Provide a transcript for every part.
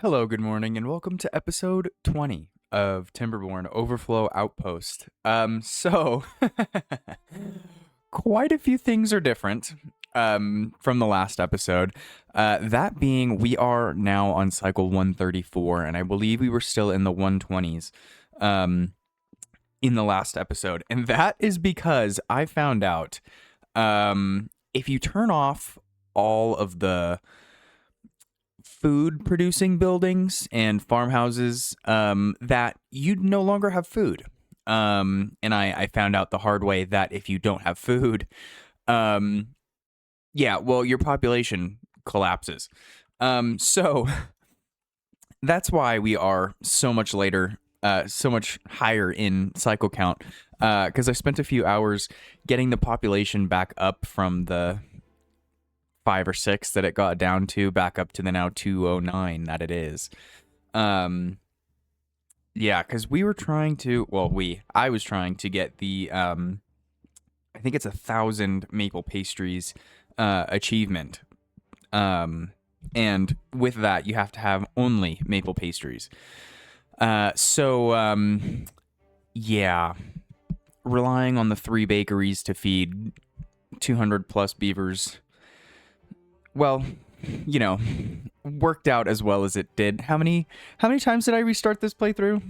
Hello, good morning, and welcome to episode 20 of Timberborn Overflow Outpost. Quite a few things are different from the last episode. That being, we are now on cycle 134, and I believe we were still in the 120s in the last episode. And that is because I found out if you turn off all of the food producing buildings and farmhouses, that you'd no longer have food. And I found out the hard way that if you don't have food, your population collapses. So that's why we are so much later, so much higher in cycle count, because I spent a few hours getting the population back up from the 5 or 6 that it got down to, back up to the now 209 that it is. Because we were trying to, I was trying to get the, I think it's 1,000 maple pastries achievement. And with that, you have to have only maple pastries. Relying on the 3 bakeries to feed 200 plus beavers, worked out as well as it did. How many times did I restart this playthrough?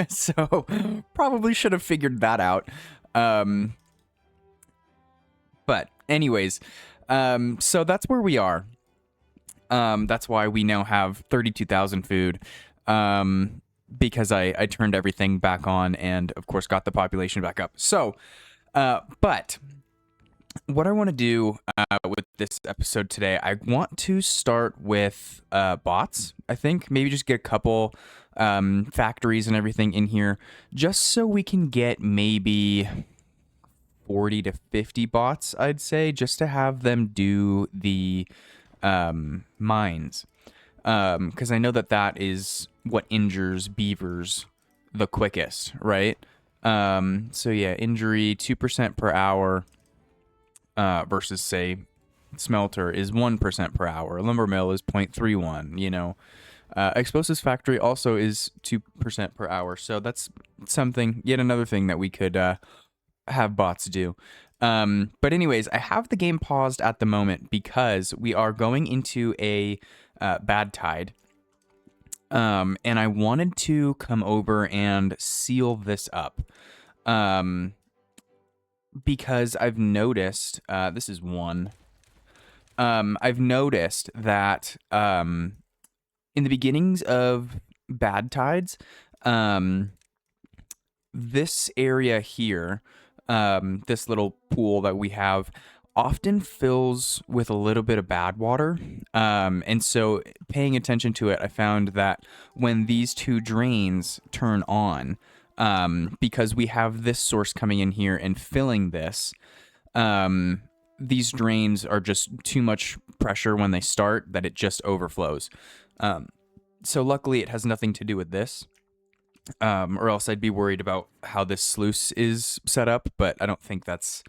So probably should have figured that out. But anyways, so that's where we are. That's why we now have 32,000 food. Because I turned everything back on and of course got the population back up. So, but what I want to do with this episode today, I want to start with bots. I think maybe just get a couple factories and everything in here, just so we can get maybe 40 to 50 bots, I'd say, just to have them do the mines. Because I know that is what injures beavers the quickest, right? Injury 2% per hour. Versus, say, smelter is 1% per hour. Lumber mill is 0.31, Explosives factory also is 2% per hour. So that's yet another thing that we could have bots do. But anyways, I have the game paused at the moment because we are going into a bad tide. And I wanted to come over and seal this up. Because I've noticed, this is one. I've noticed that in the beginnings of bad tides, this area here, this little pool that we have, often fills with a little bit of bad water. And so paying attention to it, I found that when these 2 drains turn on, because we have this source coming in here and filling this, these drains are just too much pressure when they start that it just overflows. So luckily it has nothing to do with this, or else I'd be worried about how this sluice is set up, but I don't think that's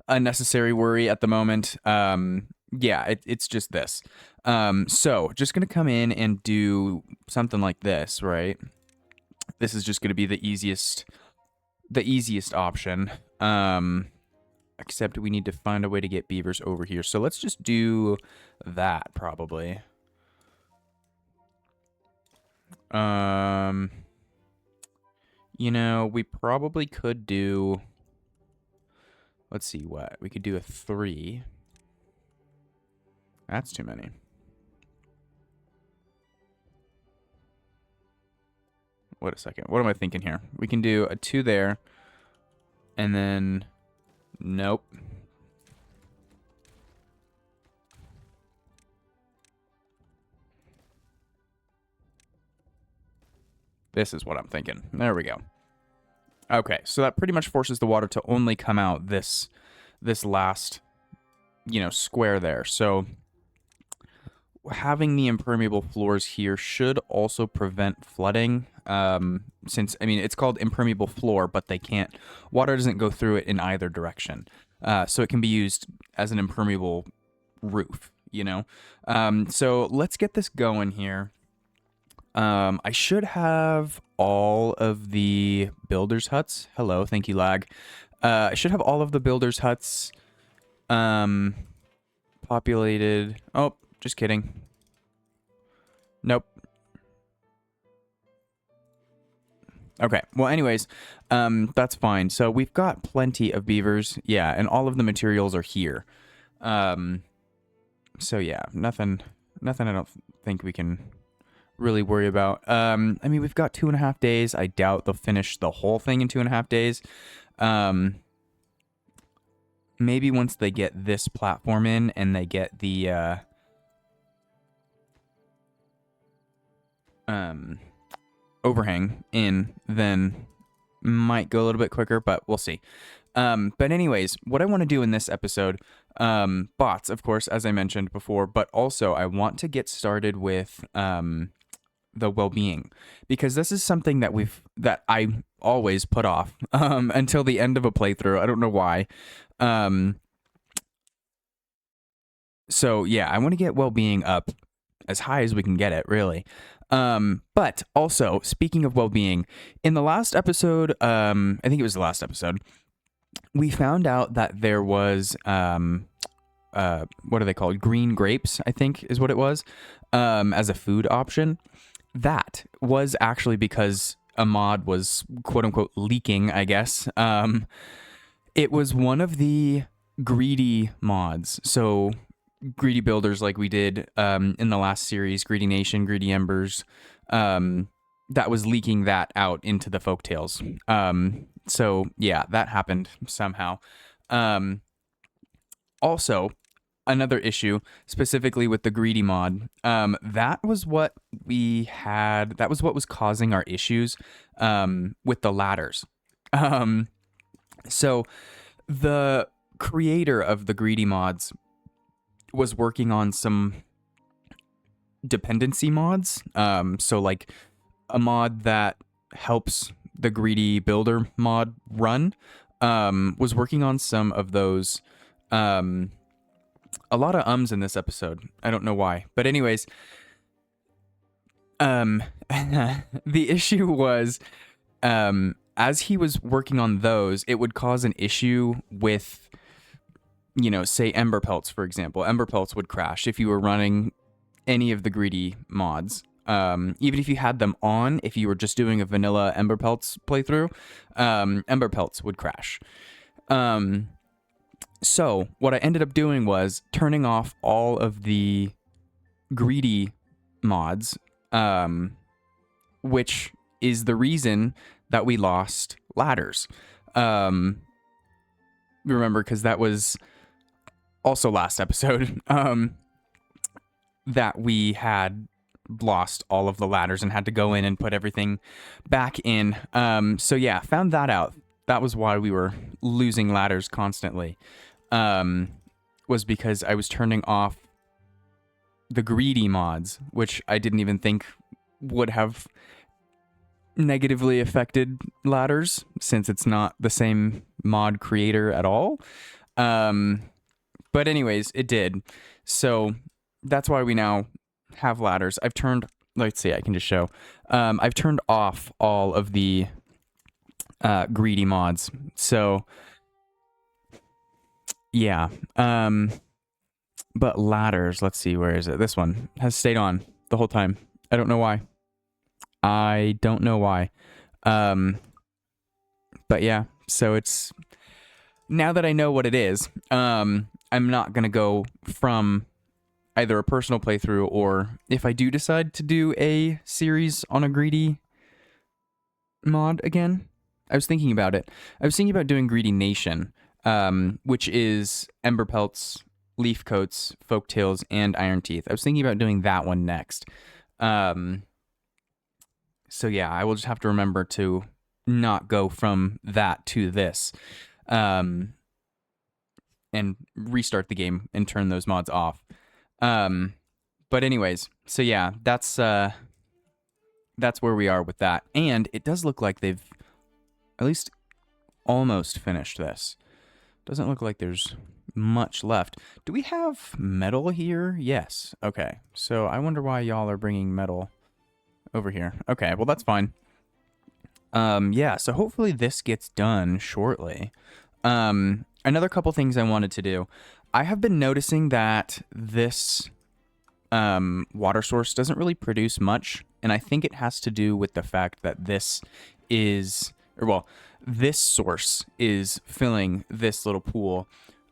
a necessary worry at the moment. It's just this. So just going to come in and do something like this, right? This is just going to be the easiest option. Except we need to find a way to get beavers over here. So let's just do that probably. We probably could do, let's see what. We could do a 3. That's too many. Wait a second. What am I thinking here? We can do a 2 there. And then... Nope. This is what I'm thinking. There we go. Okay, so that pretty much forces the water to only come out this last, square there. So having the impermeable floors here should also prevent flooding. Since, it's called impermeable floor, but water doesn't go through it in either direction. So it can be used as an impermeable roof, So let's get this going here. I should have all of the builders' huts. Hello, thank you, lag. I should have all of the builders' huts populated. Oh, just kidding. Nope. Okay. Well, anyways, that's fine. So we've got plenty of beavers. Yeah, and all of the materials are here. So yeah, nothing I don't think we can really worry about. I mean, we've got 2.5 days. I doubt they'll finish the whole thing in 2.5 days. Maybe once they get this platform in and they get the overhang in, then might go a little bit quicker, but we'll see. But anyways, what I want to do in this episode, bots, of course, as I mentioned before, but also I want to get started with the well-being, because this is something that I always put off until the end of a playthrough. I don't know why. So yeah, I want to get well-being up as high as we can get it, really. But also, speaking of well-being, in the last episode, I think it was the last episode, we found out that there was what are they called? Green grapes, I think is what it was, as a food option. That was actually because a mod was quote unquote leaking, I guess. It was one of the greedy mods. So greedy builders like we did in the last series, Greedy Nation, Greedy Embers, that was leaking that out into the folktales. So yeah, that happened somehow. Also, another issue specifically with the greedy mod, that was what we had, that was what was causing our issues with the ladders. So the creator of the greedy mods was working on some dependency mods. So like a mod that helps the greedy builder mod run, was working on some of those. A lot of ums in this episode. I don't know why. But anyways, the issue was, as he was working on those, it would cause an issue with, you know, say Ember Pelts, for example. Ember Pelts would crash if you were running any of the greedy mods. Even if you had them on, if you were just doing a vanilla Ember Pelts playthrough, Ember Pelts would crash. So what I ended up doing was turning off all of the greedy mods, which is the reason that we lost ladders. Remember, because that was also last episode, that we had lost all of the ladders and had to go in and put everything back in. So yeah, found that out. That was why we were losing ladders constantly. Was because I was turning off the greedy mods, which I didn't even think would have negatively affected ladders, since it's not the same mod creator at all. But anyways, it did. So that's why we now have ladders. I've turned, let's see, I can just show. I've turned off all of the greedy mods. So yeah. But ladders, let's see, where is it? This one has stayed on the whole time. I don't know why. I don't know why. But yeah, so it's, now that I know what it is, I'm not going to go from either a personal playthrough, or if I do decide to do a series on a greedy mod again, I was thinking about it. I was thinking about doing Greedy Nation, which is Ember Pelts, Leaf Coats, Folktales, and Iron Teeth. I was thinking about doing that one next. So yeah, I will just have to remember to not go from that to this, and restart the game and turn those mods off. But anyways, so yeah, that's where we are with that. And it does look like they've at least almost finished this. Doesn't look like there's much left. Do we have metal here? Yes. Okay. So I wonder why y'all are bringing metal over here. Okay, well, that's fine. Yeah, so hopefully this gets done shortly. Another couple things I wanted to do. I have been noticing that this water source doesn't really produce much, and I think it has to do with the fact that this is, or well, this source is filling this little pool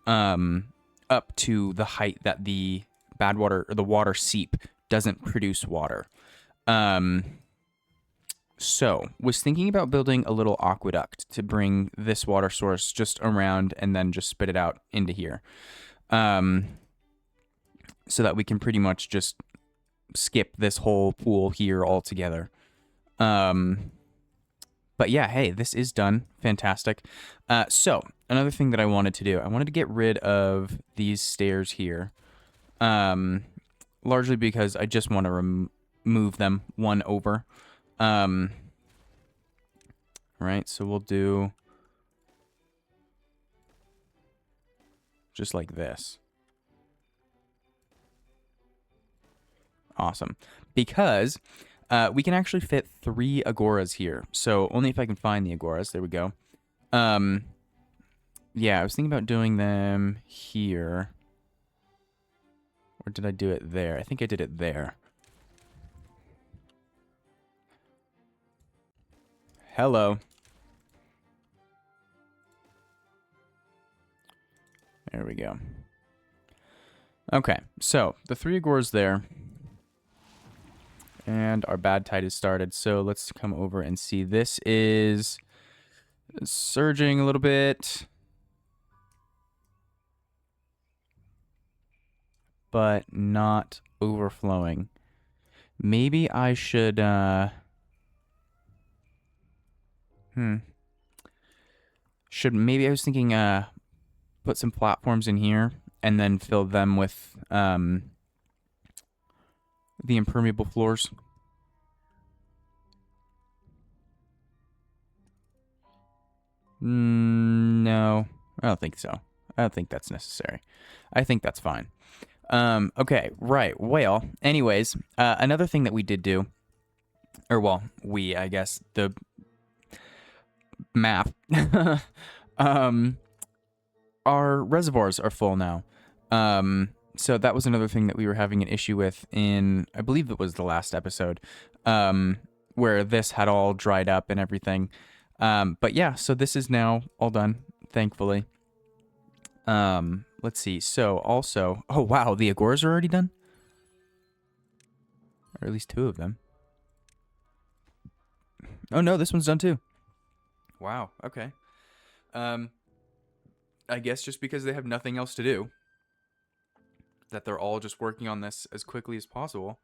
up to the height that the bad water or the water seep doesn't produce water. So, was thinking about building a little aqueduct to bring this water source just around and then just spit it out into here. So that we can pretty much just skip this whole pool here altogether. But yeah, hey, this is done. Fantastic. So, another thing that I wanted to do, I wanted to get rid of these stairs here. Largely because I just want to remove them one over. Right, so we'll do just like this. Awesome. Because we can actually fit 3 agoras here. So only if I can find the agoras. There we go. Yeah, I was thinking about doing them here. Or did I do it there? I think I did it there. Hello. There we go. Okay, so the 3 agoras there. And our bad tide has started. So let's come over and see. This is surging a little bit. But not overflowing. Maybe I should, maybe I was thinking, put some platforms in here and then fill them with, the impermeable floors. No, I don't think so. I don't think that's necessary. I think that's fine. Okay, right. Well, anyways, another thing that we did do, or well, I guess, the map, our reservoirs are full now. So that was another thing that we were having an issue with in, I believe it was the last episode, where this had all dried up and everything. But yeah, so this is now all done, thankfully. Let's see. So also, oh wow, the agoras are already done? Or at least 2 of them. Oh no, this one's done too. Wow, okay. I guess just because they have nothing else to do, that they're all just working on this as quickly as possible.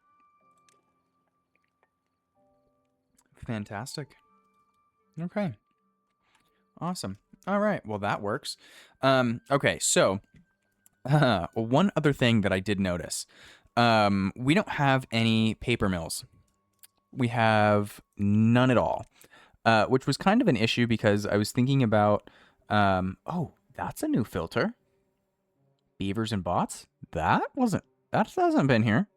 Fantastic. Okay. Awesome. All right. Well, that works. Okay. So, one other thing that I did notice, we don't have any paper mills. We have none at all, which was kind of an issue because I was thinking about, oh, that's a new filter. Beavers and bots? That hasn't been here.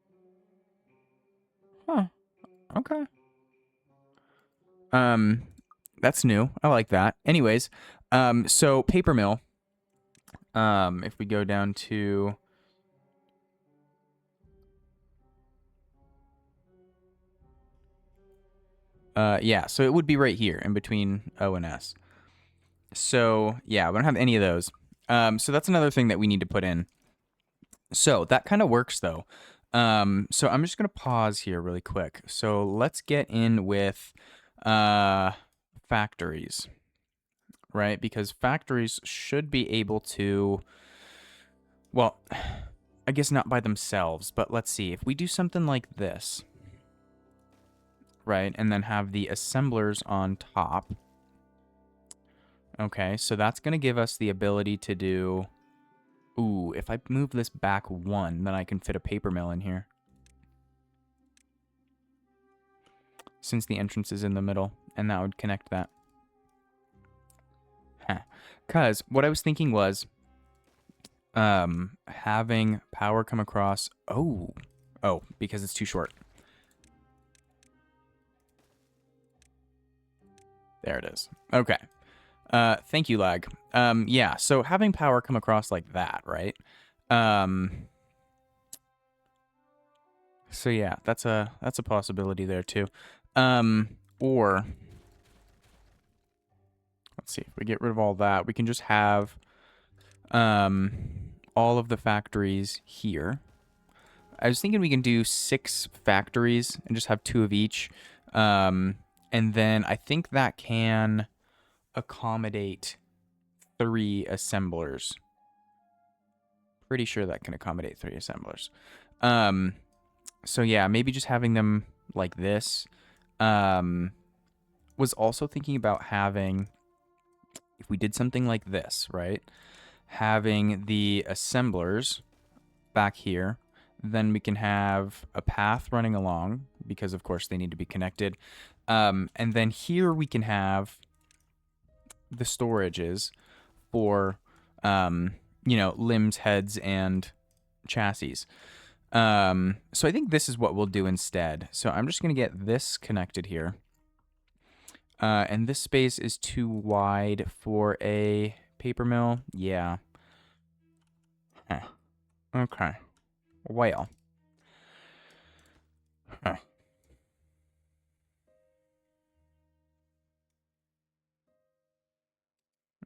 Huh. Okay. That's new. I like that. Anyways, so paper mill. If we go down to yeah, so it would be right here in between O and S. So yeah, we don't have any of those. So that's another thing that we need to put in. So that kind of works though. So I'm just gonna pause here really quick. So let's get in with factories, right? Because factories should be able to, well, I guess not by themselves, but let's see. If we do something like this, right, and then have the assemblers on top. Okay, so that's going to give us the ability to do... Ooh, if I move this back 1, then I can fit a paper mill in here. Since the entrance is in the middle, and that would connect that. Because what I was thinking was having power come across... Oh, because it's too short. There it is. Okay. Thank you, lag. Yeah, so having power come across like that, right? So yeah, that's a possibility there too. Or let's see, if we get rid of all that, we can just have all of the factories here. I was thinking we can do 6 factories and just have 2 of each. And then I think that can accommodate 3 assemblers. Pretty sure that can accommodate 3 assemblers. So yeah, maybe just having them like this. Was also thinking about having, if we did something like this, right? Having the assemblers back here. Then we can have a path running along, because of course they need to be connected. And then here we can have the storages for, limbs, heads, and chassis. So I think this is what we'll do instead. So I'm just going to get this connected here. And this space is too wide for a paper mill. Yeah. Okay. Well. Huh.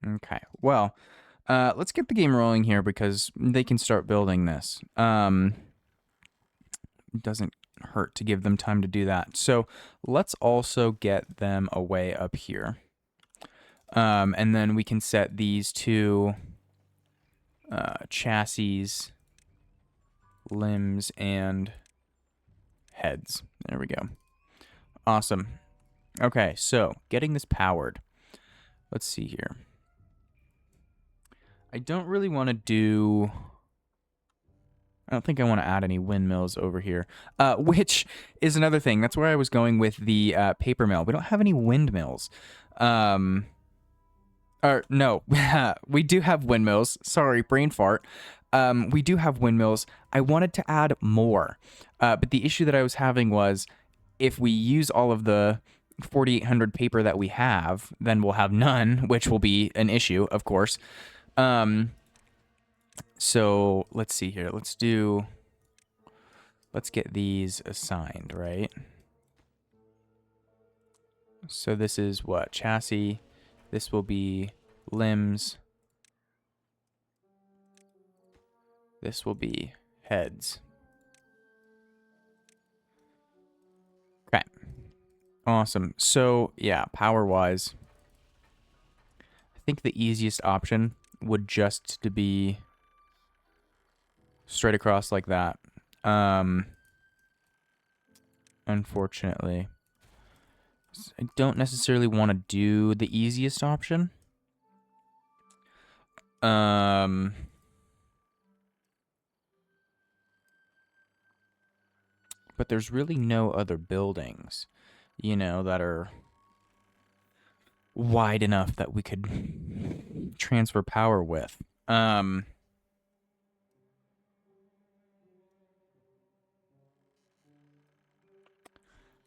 Okay. Well, let's get the game rolling here because they can start building this. It doesn't hurt to give them time to do that. So let's also get them away up here. And then we can set these 2 chassis, limbs, and heads. There we go. Awesome. Okay, so getting this powered. Let's see here. I don't really want to do... I don't think I want to add any windmills over here, which is another thing. That's where I was going with the paper mill. We don't have any windmills. Or no, we do have windmills. Sorry, brain fart. We do have windmills. I wanted to add more, but the issue that I was having was if we use all of the 4,800 paper that we have, then we'll have none, which will be an issue, of course. So let's see here. Let's get these assigned, right? So this is what? Chassis. This will be limbs. This will be heads. Okay. Awesome. So yeah, power-wise, I think the easiest option would just to be straight across like that. Unfortunately, I don't necessarily want to do the easiest option. But there's really no other buildings, that are wide enough that we could transfer power with.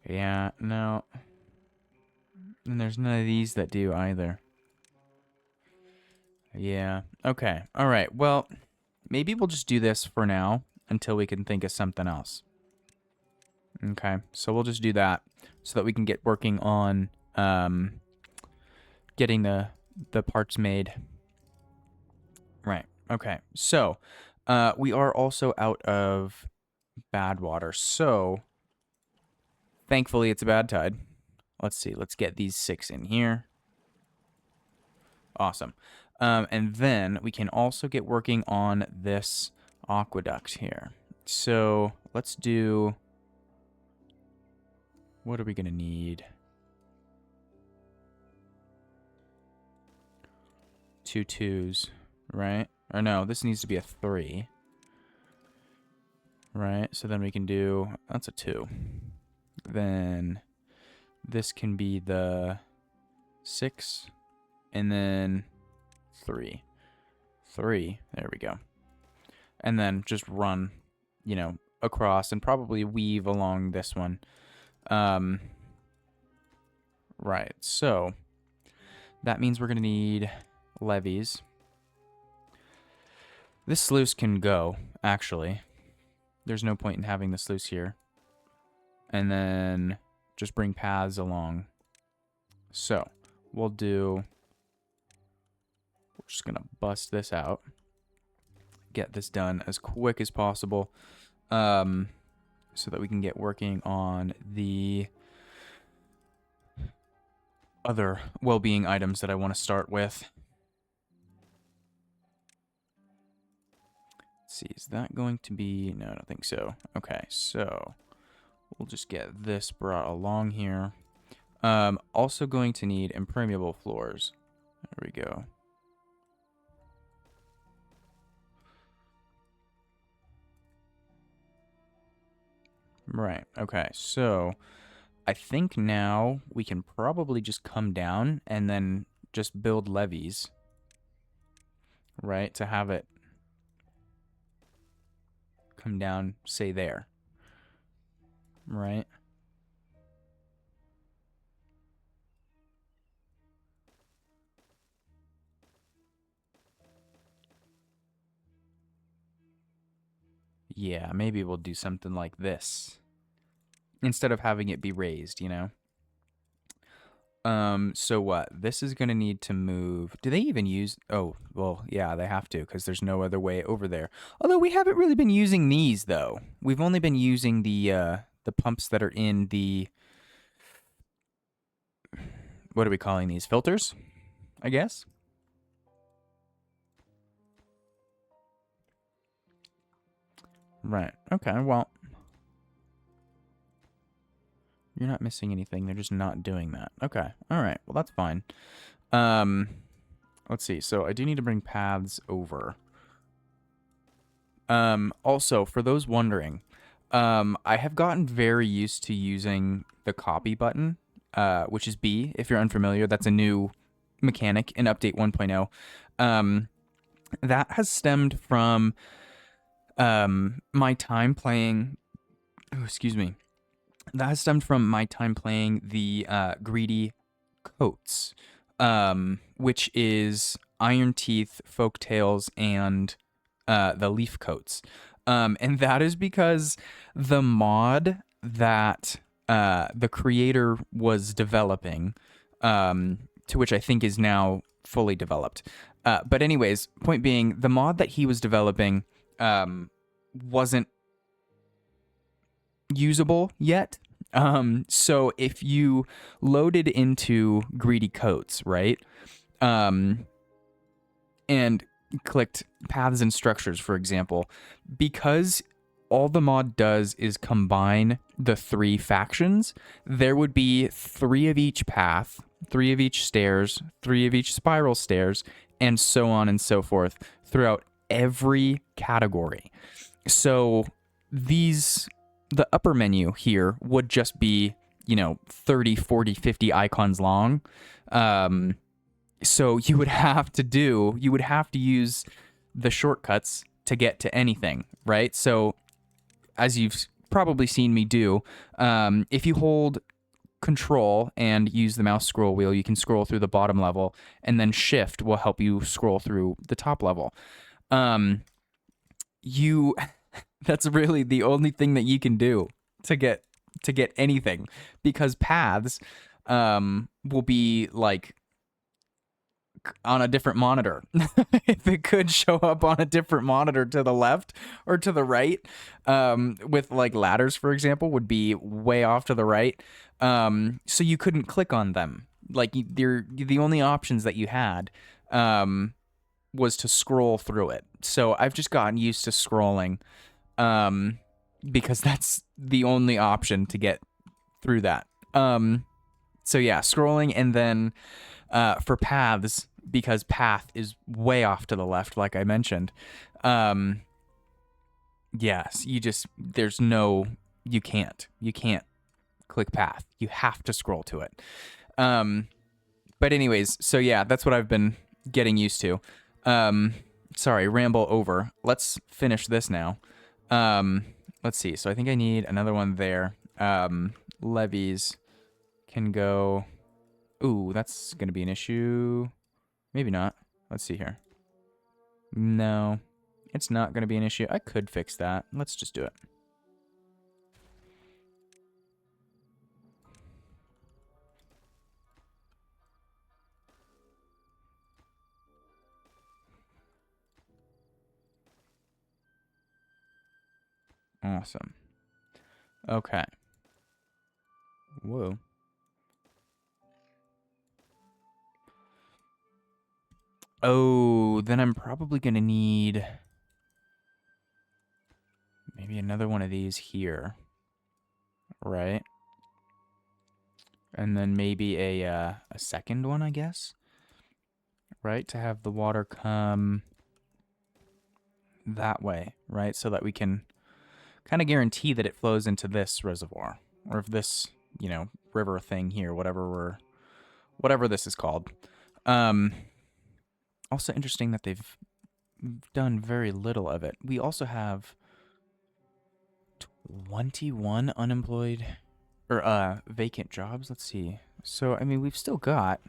Yeah, no. And there's none of these that do either. Yeah. Okay. All right. Well, maybe we'll just do this for now until we can think of something else. Okay. So we'll just do that so that we can get working on getting the parts made. Right. Okay. So we are also out of bad water. So thankfully it's a bad tide. Let's see. Let's get these 6 in here. Awesome. And then we can also get working on this aqueduct here. So let's do... What are we going to need? 2 2s, right? Or no, this needs to be a 3. Right? So then we can do... That's a 2. Then this can be the 6. And then 3. 3. There we go. And then just run, across and probably weave along this one. Right. So That means we're going to need levees. This sluice can go, actually. There's no point in having the sluice here. And then just bring paths along. So, we'll do... We're just going to bust this out. Get this done as quick as possible. So that we can get working on the other well-being items that I want to start with. Let's see, is that going to be... No, I don't think so. Okay, so we'll just get this brought along here. Also going to need impermeable floors. There we go. Right, okay, so I think now we can probably just come down and then just build levees, right, to have it come down, say there, right? Yeah, maybe we'll do something like this. Instead of having it be raised, you know? So what? This is going to need to move. Do they even use... Oh, well, yeah, they have to, because there's no other way over there. Although we haven't really been using these, though. We've only been using the pumps that are in the... What are we calling these? Filters, I guess? Right. Okay, well... You're not missing anything. They're just not doing that. Okay. All right. Well, that's fine. Let's see. So I do need to bring paths over. Also, for those wondering, I have gotten very used to using the copy button, which is B. If you're unfamiliar, that's a new mechanic in Update 1.0. That has stemmed from my time playing... Oh, excuse me. That has stemmed from my time playing the greedy coats, which is Iron Teeth, Folktales, and the Leaf Coats. And that is because the mod that the creator was developing, to which I think is now fully developed. But anyways, point being, the mod that he was developing wasn't usable yet. So if you loaded into greedy coats, right, and clicked paths and structures, for example, because all the mod does is combine the three factions, there would be 3 of each path, 3 of each stairs, 3 of each spiral stairs, and so on and so forth throughout every category. So the upper menu here would just be, 30, 40, 50 icons long. So you would have to use the shortcuts to get to anything, right? So as you've probably seen me do, if you hold Control and use the mouse scroll wheel, you can scroll through the bottom level, and then Shift will help you scroll through the top level. That's really the only thing that you can do to get anything, because paths will be like on a different monitor. If it could show up on a different monitor to the left or to the right, with like ladders, for example, would be way off to the right. So you couldn't click on them. Like the only options that you had was to scroll through it. So I've just gotten used to scrolling, because that's the only option to get through that. So yeah, scrolling, and then for paths, because path is way off to the left, like I mentioned. Yes, you can't click path. You have to scroll to it. But anyways, so yeah, that's what I've been getting used to. Sorry, ramble over. Let's finish this now. Let's see. So I think I need another one there. Levies can go Ooh, that's going to be an issue. Maybe not. Let's see here. No, it's not going to be an issue. I could fix that. Let's just do it. Awesome. Okay. Whoa. Oh, then I'm probably going to need maybe another one of these here. Right? And then maybe a second one, I guess. Right? To have the water come that way, right? So that we can kind of guarantee that it flows into this reservoir. Or if this, you know, river thing here, whatever this is called. Also interesting that they've done very little of it. We also have 21 unemployed or vacant jobs. Let's see. So I mean, we've still got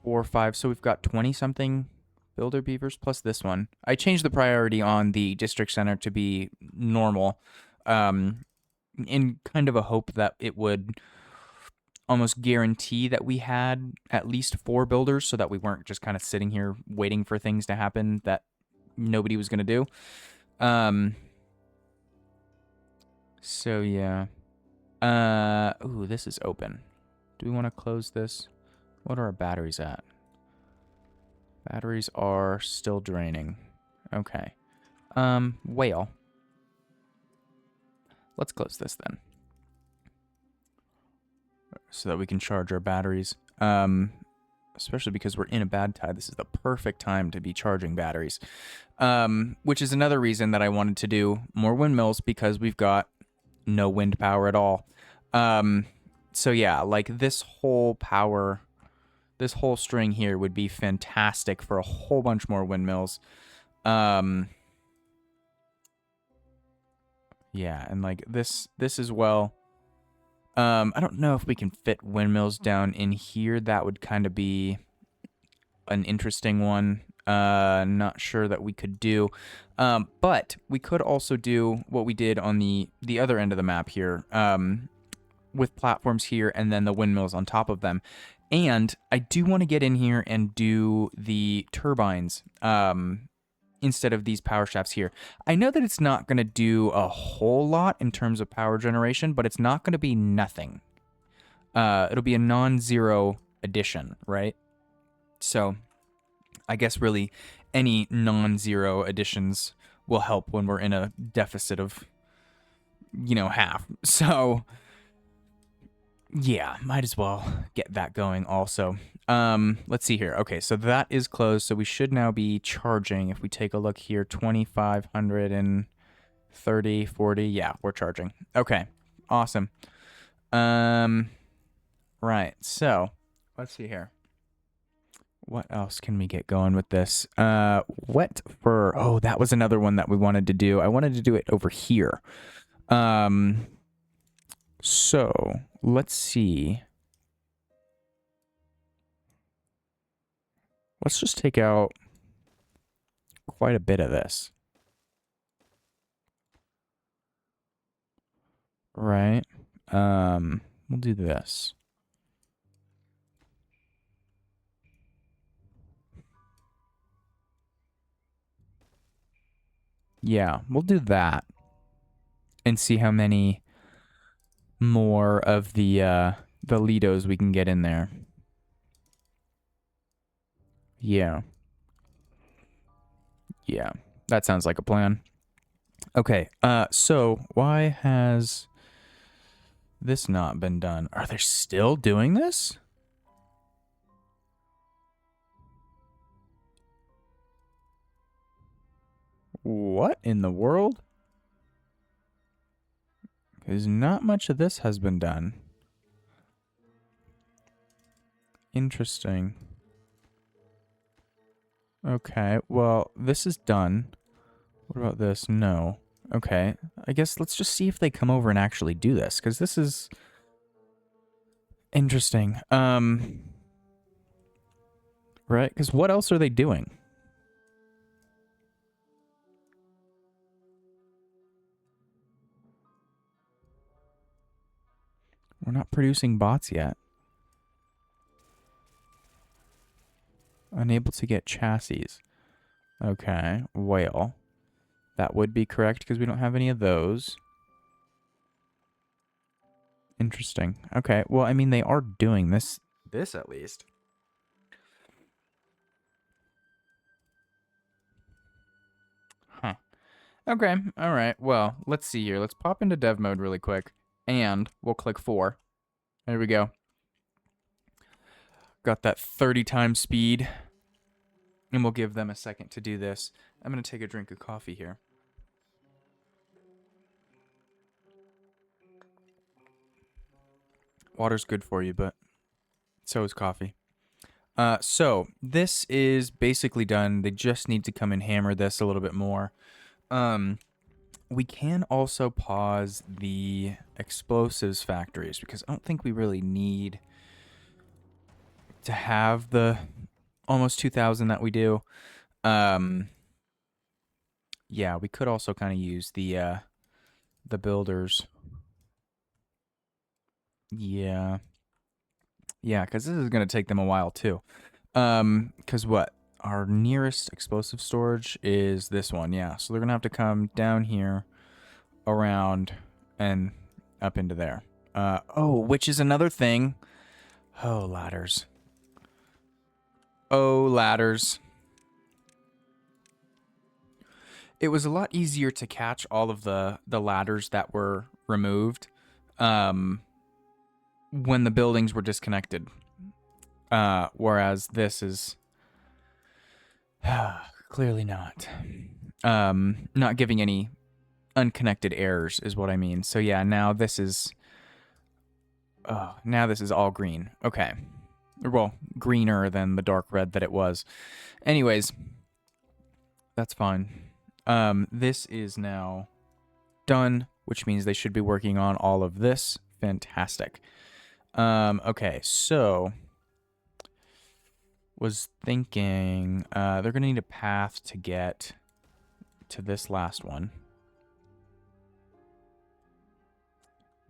4 or 5. So we've got 20 something builder beavers plus this one. I changed the priority on the district center to be normal, in kind of a hope that it would almost guarantee that we had at least 4 builders so that we weren't just kind of sitting here waiting for things to happen that nobody was going to do. So yeah. Ooh, this is open. Do we want to close this? What are our batteries at? Batteries are still draining. Okay. Whale. Let's close this then. So that we can charge our batteries. Especially because we're in a bad tide. This is the perfect time to be charging batteries. Which is another reason that I wanted to do more windmills, because we've got no wind power at all. So yeah, like this whole string here would be fantastic for a whole bunch more windmills. Yeah, and like this as well. I don't know if we can fit windmills down in here. That would kind of be an interesting one. Not sure that we could do. But we could also do what we did on the other end of the map here, with platforms here and then the windmills on top of them. And I do want to get in here and do the turbines, instead of these power shafts here. I know that it's not going to do a whole lot in terms of power generation, but it's not going to be nothing. It'll be a non-zero addition, right? So I guess really any non-zero additions will help when we're in a deficit of, half. So yeah, might as well get that going also. Let's see here. Okay, so that is closed. So we should now be charging. If we take a look here, 2,530, 40. Yeah, we're charging. Okay, awesome. Right. So let's see here. What else can we get going with this? Wet fur. Oh, that was another one that we wanted to do. I wanted to do it over here. So let's see. Let's just take out quite a bit of this. Right. We'll do this. Yeah, we'll do that. And see how many more of the Lidos we can get in there. Yeah. Yeah, that sounds like a plan. Okay, so why has this not been done? Are they still doing this? What in the world? Because not much of this has been done. Interesting. Okay, well, this is done. What about this? No. Okay, I guess let's just see if they come over and actually do this, because this is Interesting. Right? Because what else are they doing? We're not producing bots yet. Unable to get chassis. Okay, whale. That would be correct because we don't have any of those. Interesting. Okay, well, I mean, they are doing this at least. Huh. Okay, all right. Well, let's see here. Let's pop into dev mode really quick, and we'll click 4. There we go. Got that 30 times speed, and we'll give them a second to do this. I'm going to take a drink of coffee here. Water's good for you, but so is coffee. So this is basically done. They just need to come and hammer this a little bit more. We can also pause the explosives factories because I don't think we really need to have the almost 2,000 that we do. Yeah, we could also kind of use the builders. Yeah. Yeah, because this is going to take them a while too. Because what? Our nearest explosive storage is this one, yeah. So they're going to have to come down here, around, and up into there. Oh, which is another thing. Oh, ladders. Oh, ladders. It was a lot easier to catch all of the ladders that were removed when the buildings were disconnected. Whereas this is clearly not. Not giving any unconnected errors is what I mean. So yeah, now this is all green. Okay. Well, greener than the dark red that it was. Anyways, that's fine. This is now done, which means they should be working on all of this. Fantastic. Okay, so was thinking they're going to need a path to get to this last one.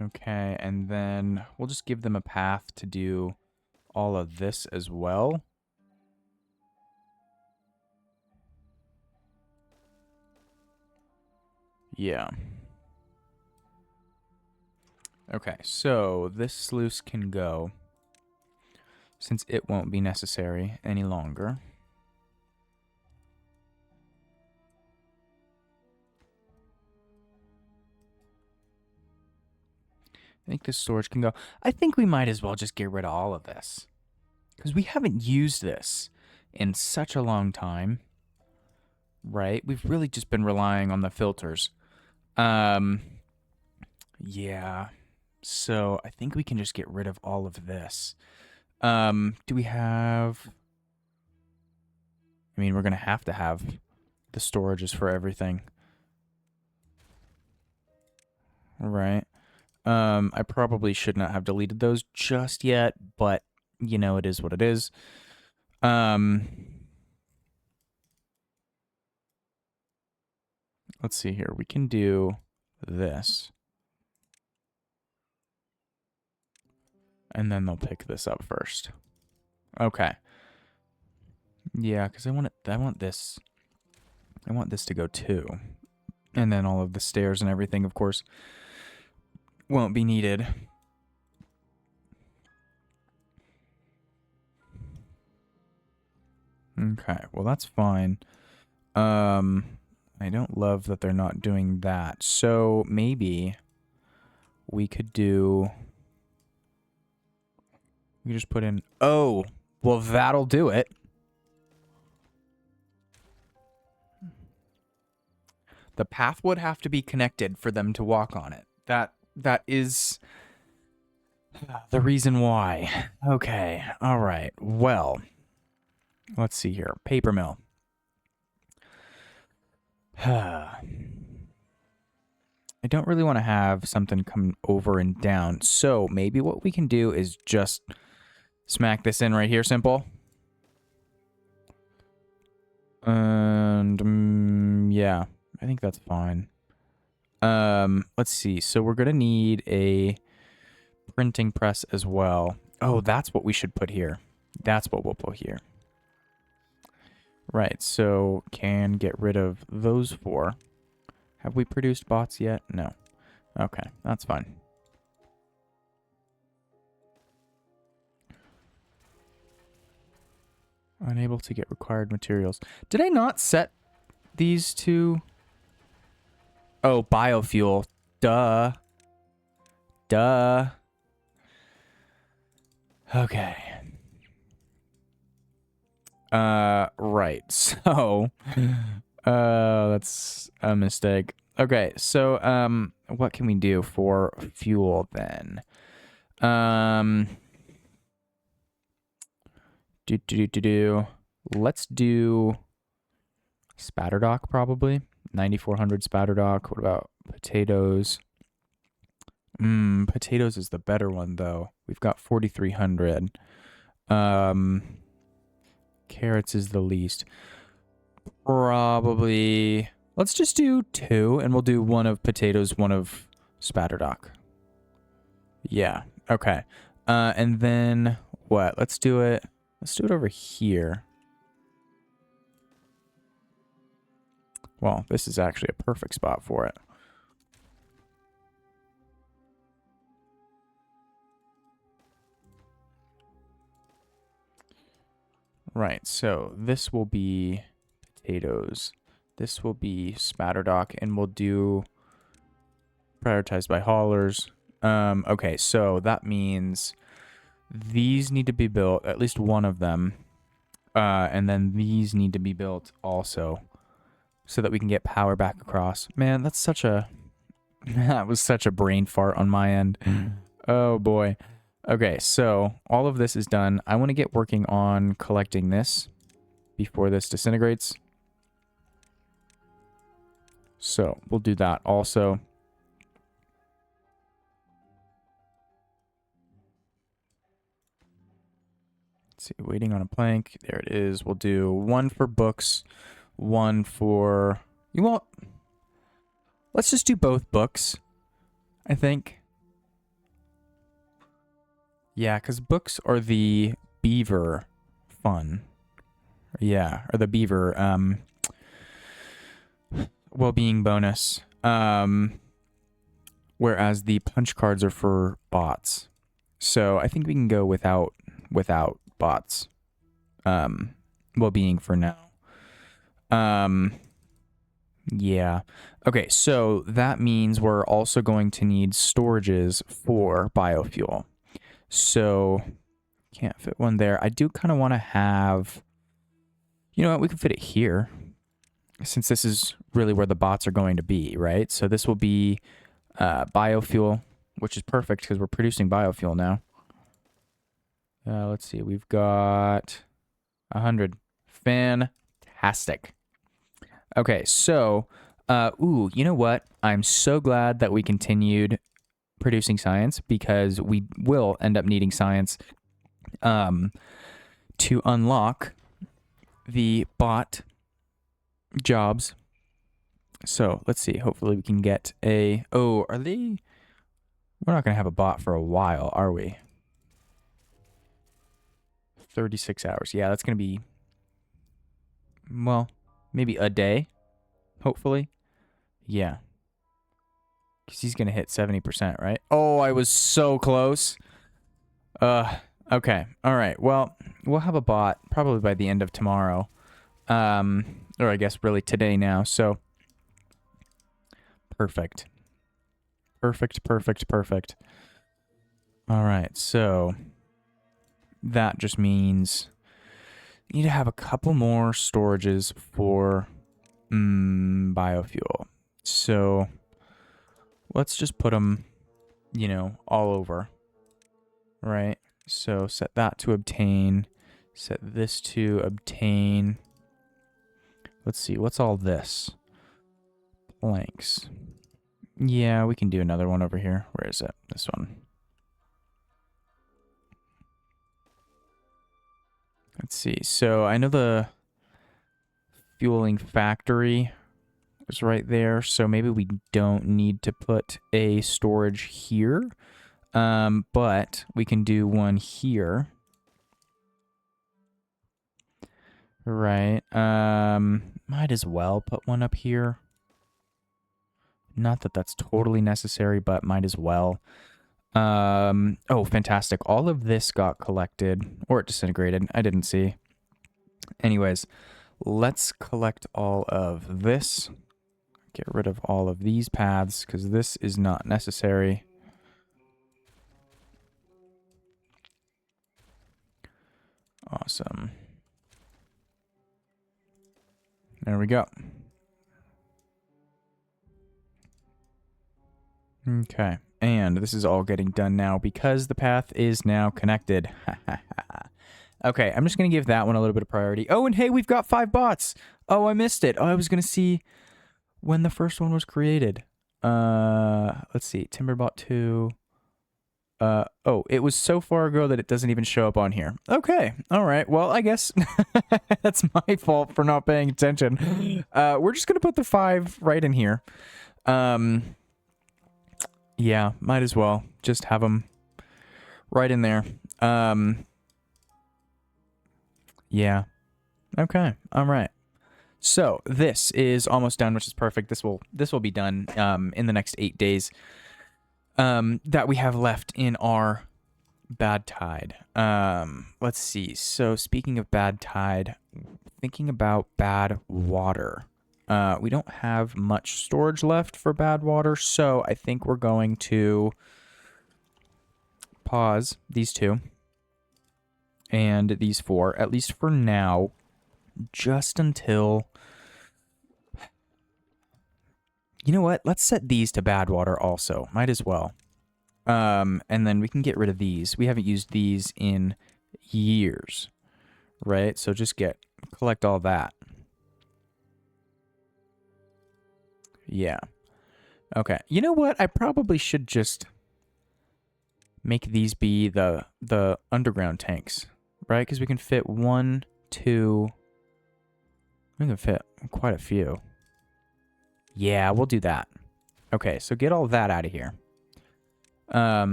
Okay, and then we'll just give them a path to do all of this as well. Yeah. Okay, so this sluice can go since it won't be necessary any longer. I think this storage can go. I think we might as well just get rid of all of this because we haven't used this in such a long time, right? We've really just been relying on the filters. Yeah. So I think we can just get rid of all of this. Do we have... I mean, we're going to have the storages for everything. Right. I probably should not have deleted those just yet, but, you know, it is what it is. Let's see here. We can do this. And then they'll pick this up first. Okay. Yeah, because I want this. I want this to go too. And then all of the stairs and everything, of course, won't be needed. Okay, well that's fine. I don't love that they're not doing that. So maybe we could do... We just put in... Oh, well that'll do it. The path would have to be connected for them to walk on it. That is the reason why. Okay, all right. Well, let's see here. Paper mill. I don't really want to have something come over and down. So maybe what we can do is just smack this in right here, simple. And yeah, I think that's fine. Let's see. So we're gonna need a printing press as well. Oh, that's what we should put here. That's what we'll put here. Right, so can get rid of those 4. Have we produced bots yet? No. Okay, that's fine. Unable to get required materials. Did I not set these to... Oh, biofuel. Duh. Duh. Okay. Right. So, that's a mistake. Okay, so, what can we do for fuel then? Let's do Spatterdock probably. 9400 Spatterdock. What about potatoes? Potatoes is the better one though. We've got 4300. Carrots is the least. Probably. Let's just do 2 and we'll do 1 of potatoes, 1 of Spatterdock. Yeah. Okay. And then what? Let's do it over here. Well, this is actually a perfect spot for it. Right, so this will be potatoes. This will be Spatterdock, and we'll do prioritized by haulers. Okay, so that means these need to be built, at least one of them. And then these need to be built also, so that we can get power back across. Man, that's such a... that was such a brain fart on my end. Oh, boy. Okay, so all of this is done. I want to get working on collecting this before this disintegrates. So we'll do that also. Let's see, waiting on a plank. There it is. We'll do 1 for books, 1 for... You want... Let's just do both books, I think. Yeah, because books are the beaver fun. Yeah, or the beaver well-being bonus. Whereas the punch cards are for bots. So I think we can go without bots. Well-being for now. Yeah. Okay, so that means we're also going to need storages for biofuel. So, can't fit one there. I do kind of want to have... You know what? We can fit it here. Since this is really where the bots are going to be, right? So this will be biofuel, which is perfect because we're producing biofuel now. Let's see. We've got 100. Fantastic. Okay, so... ooh, you know what? I'm so glad that we continued producing science because we will end up needing science to unlock the bot jobs. So let's see. Hopefully we can get a... Oh, are they... We're not going to have a bot for a while, are we? 36 hours. Yeah, that's going to be... Well, maybe a day. Hopefully. Yeah. Because he's going to hit 70%, right? Oh, I was so close. Okay. All right. Well, we'll have a bot probably by the end of tomorrow. Or I guess really today now. So, perfect. Perfect, perfect, perfect. All right. So, that just means you need to have a couple more storages for biofuel. So... Let's just put them, you know, all over, right? So set that to obtain, set this to obtain. Let's see, what's all this? Planks. Yeah, we can do another one over here. Where is it? This one. Let's see. So I know the fueling factory is right there. So maybe we don't need to put a storage here. But we can do one here. Right. Might as well put one up here. Not that that's totally necessary, but might as well. Oh, fantastic. All of this got collected, or it disintegrated. I didn't see. Anyways, let's collect all of this. Get rid of all of these paths, because this is not necessary. Awesome. There we go. Okay, and this is all getting done now because the path is now connected. Okay, I'm just going to give that one a little bit of priority. Oh, and hey, we've got 5 bots. Oh, I missed it. Oh, I was going to see when the first one was created. Let's see. Timberbot 2. Oh, it was so far ago that it doesn't even show up on here. Okay. All right. Well, I guess that's my fault for not paying attention. We're just going to put the 5 right in here. Yeah, might as well just have them right in there. Yeah. Okay. All right. So this is almost done, which is perfect. This will be done in the next 8 days that we have left in our bad tide. Let's see. So speaking of bad tide, thinking about bad water. We don't have much storage left for bad water, so I think we're going to pause these 2 and these 4, at least for now, just until... You know what? Let's set these to bad water also. Might as well. And then we can get rid of these. We haven't used these in years, right? So just collect all that. Yeah. Okay. You know what? I probably should just make these be the underground tanks, right? Because we can fit 1, 2... We can fit quite a few. Yeah, we'll do that. Okay, so get all that out of here.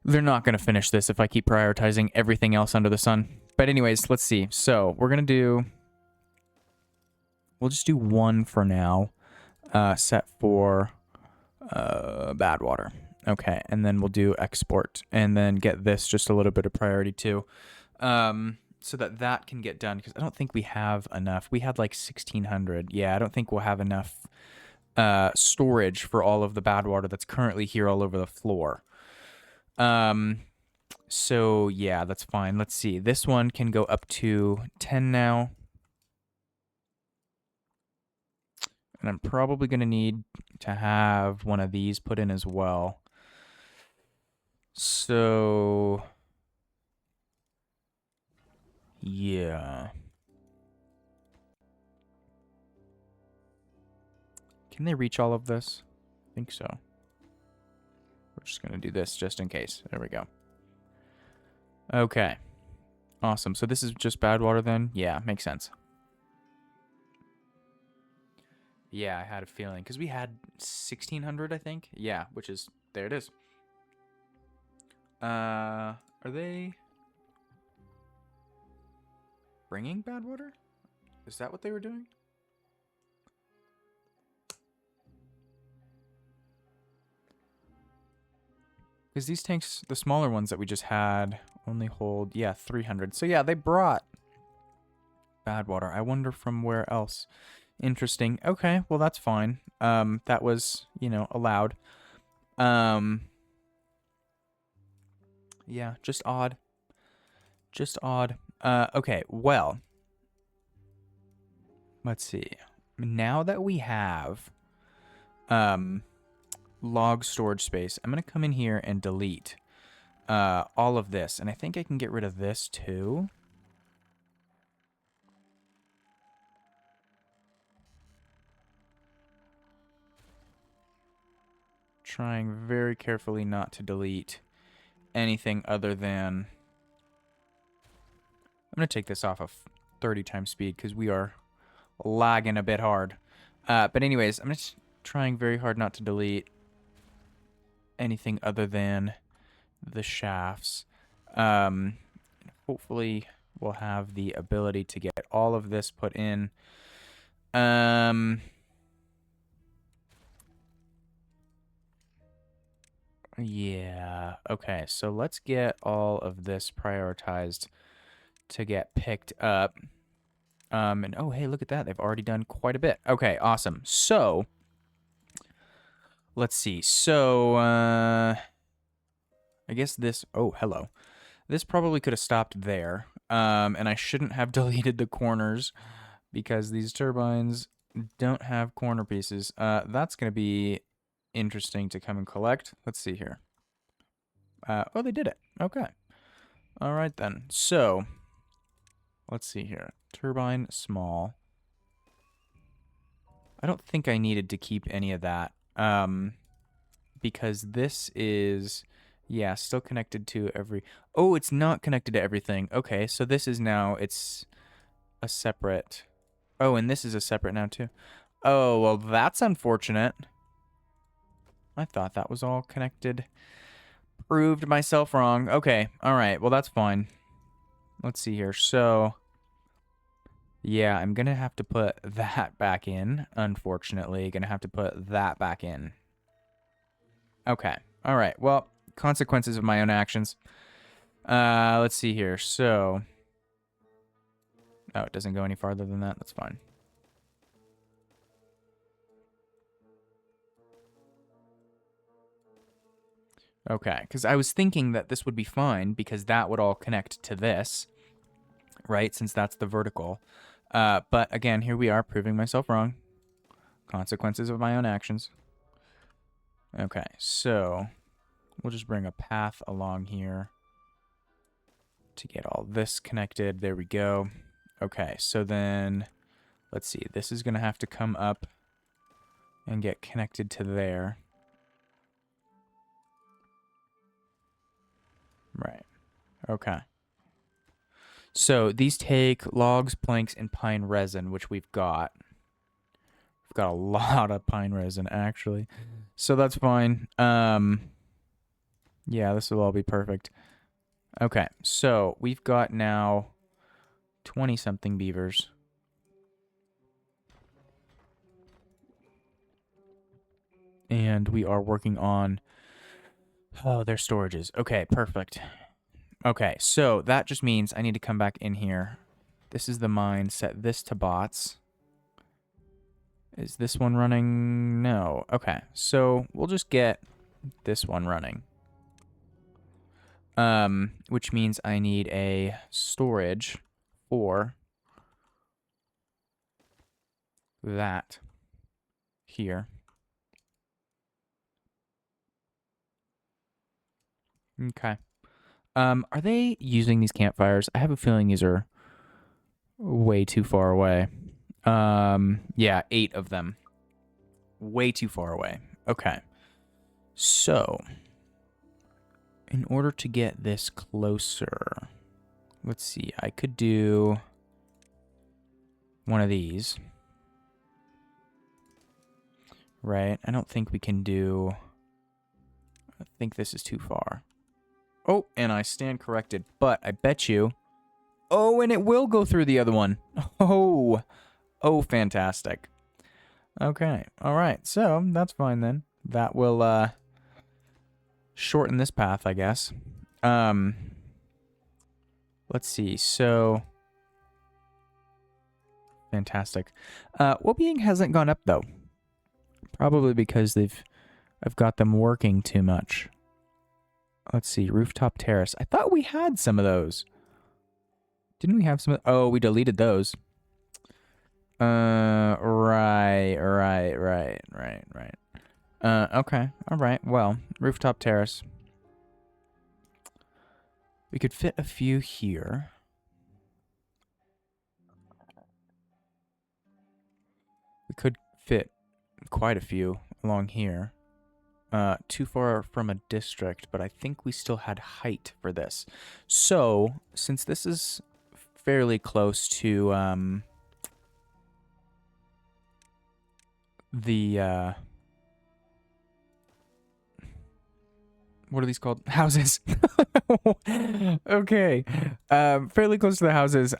They're not going to finish this if I keep prioritizing everything else under the sun. But anyways, let's see. So we're going to do... We'll just do 1 for now. Set for bad water. Okay, and then we'll do export. And then get this just a little bit of priority too. So that can get done. Because I don't think we have enough. We had like 1,600. Yeah, I don't think we'll have enough storage for all of the bad water that's currently here all over the floor. So yeah, that's fine. Let's see. This one can go up to 10 now. And I'm probably going to need to have one of these put in as well. So yeah. Can they reach all of this? I think so. We're just going to do this just in case. There we go. Okay. Awesome. So this is just bad water then? Yeah, makes sense. Yeah, I had a feeling. Because we had 1,600, I think. Yeah, which is... There it is. Are they... bringing bad water? Is that what they were doing? Because these tanks, the smaller ones that we just had, only hold, yeah, 300. So yeah, they brought bad water. I wonder from where else. Interesting. Okay, well that's fine. That was, you know, allowed. Yeah, just odd. Just odd. Okay, well. Let's see. Now that we have log storage space, I'm going to come in here and delete all of this. And I think I can get rid of this too. trying very carefully not to delete anything other than... I'm going to take this off of 30 times speed because we are lagging a bit hard. But anyways, I'm just trying very hard not to delete anything other than the shafts. Hopefully we'll have the ability to get all of this put in. Yeah, okay, so let's get all of this prioritized to get picked up. And oh, hey, look at that. They've already done quite a bit. Okay, awesome. So, let's see. So, I guess this... Oh, hello. This probably could have stopped there. And I shouldn't have deleted the corners because these turbines don't have corner pieces. That's going to be interesting to come and collect. Let's see here. Oh, they did it. Okay. All right, then. So, let's see here. Turbine small. I don't think I needed to keep any of that. Because this is... Yeah, still connected to every... Oh, it's not connected to everything. Okay, so this is now... It's a separate... Oh, and this is a separate now, too. Oh, well, that's unfortunate. I thought that was all connected. Proved myself wrong. Okay, alright, well, that's fine. Let's see here. So, yeah, I'm going to have to put that back in, unfortunately. Going to have to put that back in. Okay, alright, well, consequences of my own actions. Let's see here. So, oh, it doesn't go any farther than that. That's fine. Okay, because I was thinking that this would be fine because that would all connect to this, right, since that's the vertical. But again, here we are proving myself wrong. Consequences of my own actions. Okay, so we'll just bring a path along here to get all this connected. There we go. Okay, so then let's see. This is going to have to come up and get connected to there. Right. Okay. So these take logs, planks, and pine resin, which we've got. We've got a lot of pine resin, actually. So that's fine. Yeah, this will all be perfect. Okay, so we've got now 20-something beavers. And we are working on... Oh, their storages. Okay, perfect. Okay, so that just means I need to come back in here. This is the mine. Set this to bots. Is this one running? No. Okay, so we'll just get this one running. Which means I need a storage for that here. Okay. Are they using these campfires? I have a feeling these are way too far away. Yeah, 8 of them. Way too far away. Okay. So, in order to get this closer, let's see, I could do one of these. Right? I don't think we can do... I think this is too far. Oh, and I stand corrected, but I bet you... Oh, and it will go through the other one. Oh, fantastic. Okay, all right, so that's fine then. That will shorten this path, I guess. Let's see, so... Fantastic. Well-being hasn't gone up, though. Probably because I've got them working too much. Let's see, rooftop terrace. I thought we had some of those. Didn't we have some? Oh, we deleted those. Right. Okay, all right. Well, rooftop terrace. We could fit a few here. We could fit quite a few along here. too far from a district, but I think we still had height for this. So, since this is fairly close to the what are these called? Houses. Okay. Fairly close to the houses.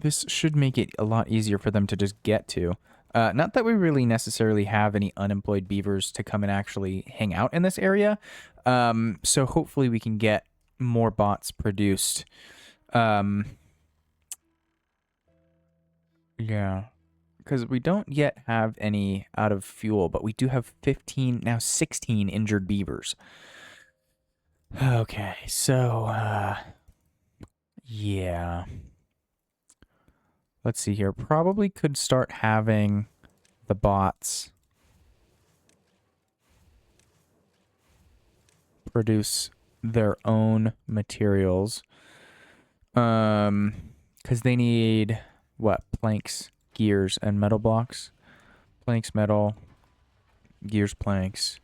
This should make it a lot easier for them to just get to. Not that we really necessarily have any unemployed beavers to come and actually hang out in this area. So hopefully we can get more bots produced. Yeah. Because we don't yet have any out of fuel, but we do have 15, now 16 injured beavers. Okay, so, yeah. Let's see here. Probably could start having the bots produce their own materials. Because they need, what, planks, gears, and metal blocks? Planks, metal, gears, planks,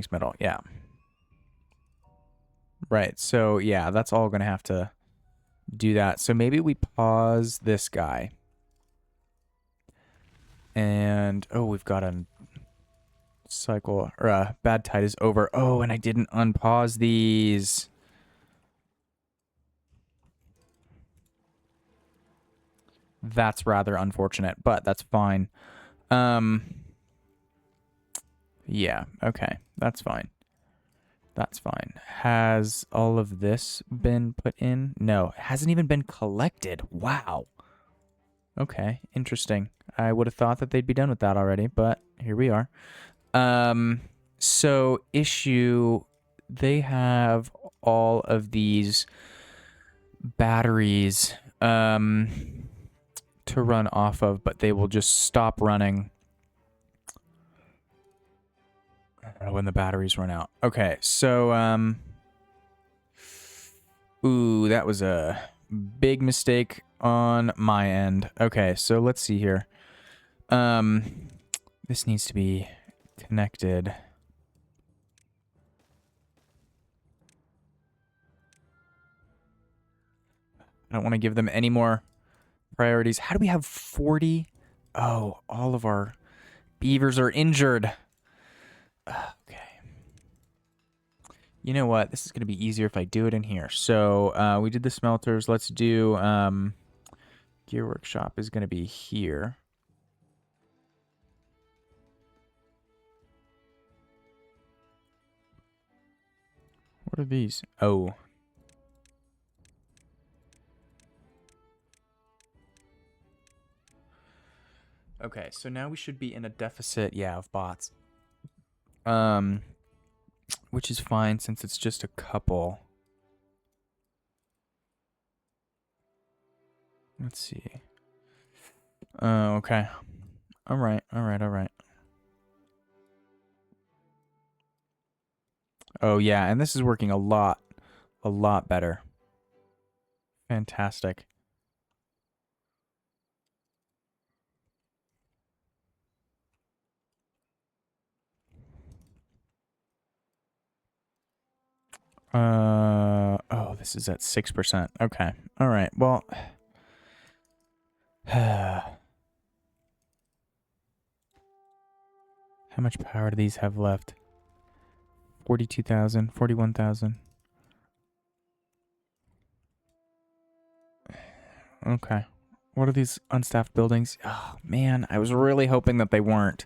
metal. Yeah. Right, so yeah, that's all going to have to do that. So maybe we pause this guy. And, oh, we've got a cycle, or bad tide is over. Oh, and I didn't unpause these. That's rather unfortunate, but that's fine. Yeah, okay, that's fine. That's fine. Has all of this been put in? No, it hasn't even been collected. Wow. Okay, interesting. I would have thought that they'd be done with that already, but here we are. So issue, they have all of these batteries to run off of, but they will just stop running when the batteries run out. Okay, so ooh, that was a big mistake on my end. Okay, so let's see here. This needs to be connected. I don't want to give them any more priorities. How do we have 40? Oh, all of our beavers are injured. Okay. You know what? This is going to be easier if I do it in here. So we did the smelters. Let's do gear workshop is going to be here. What are these? Oh. Okay, so now we should be in a deficit, yeah, of bots. Which is fine since it's just a couple. Let's see. Okay. All right. Oh, yeah, and this is working a lot better. Fantastic. Oh, this is at 6%. Okay. All right. Well, how much power do these have left? 42,000, 41,000. Okay. What are these unstaffed buildings? Oh, man, I was really hoping that they weren't.